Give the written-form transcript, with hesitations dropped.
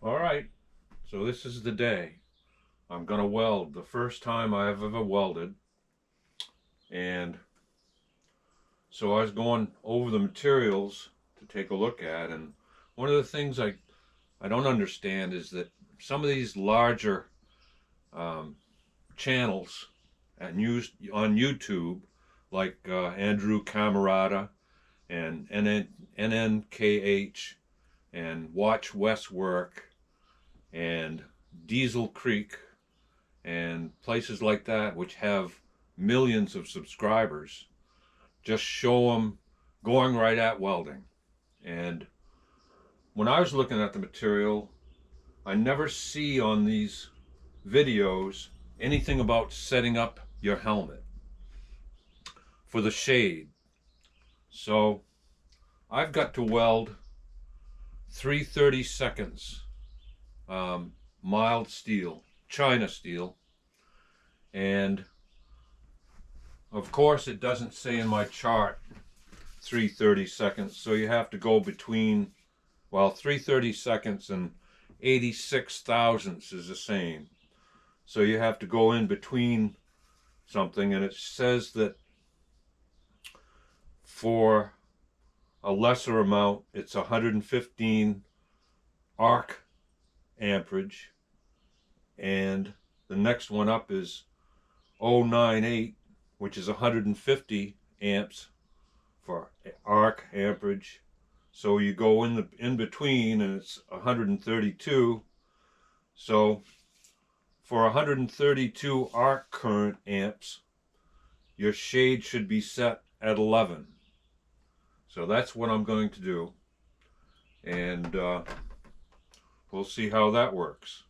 All right, so this is the day. I'm gonna weld. The first time I've ever welded. And so I was going over the materials to take a look at, and one of the things I don't understand is that some of these larger um, channels and used on YouTube, like Andrew Camarada and NNKH and Watch West Work and Diesel Creek and places like that, which have millions of subscribers, just show them going right at welding. And when I was looking at the material, I never see on these videos anything about setting up your helmet for the shade. So I've got to weld 3/32 mild steel, China steel, and of course it doesn't say in my chart 3/32, so you have to go between, well, 3/32 and 86 thousandths is the same. So you have to go in between something, and it says that for a lesser amount it's 115 arc amperage, and the next one up is 098, which is 150 amps for arc amperage. So you go in between and it's 132. So for 132 arc current amps, your shade should be set at 11. So that's what I'm going to do, and we'll see how that works.